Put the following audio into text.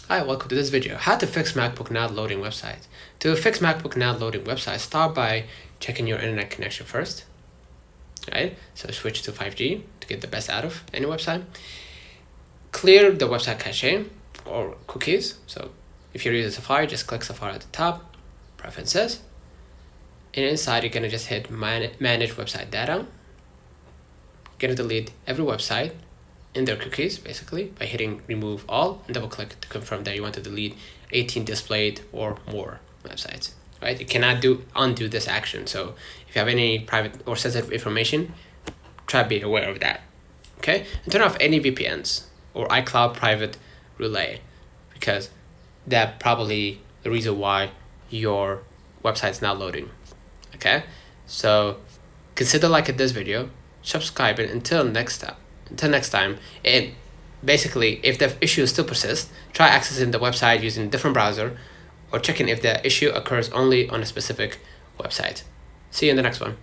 Hi, welcome to this video. How to fix MacBook not loading websites. To fix MacBook not loading websites, start by checking your internet connection first. Right? So switch to 5G to get the best out of any website. Clear the website cache or cookies. So if you're using Safari, just click Safari at the top, Preferences. And inside, you're gonna just hit Manage Website Data. You're gonna delete every website in their cookies, basically, by hitting Remove All and double click to confirm that you want to delete 18 displayed or more websites. Right? You cannot undo this action. So if you have any private or sensitive information, try to be aware of that. Okay? And turn off any VPNs or iCloud private relay, because that probably the reason why your website's not loading. Okay? So consider liking this video, subscribe, and until next time, and basically if the issue still persists, try accessing the website using a different browser or checking if the issue occurs only on a specific website. See you in the next one.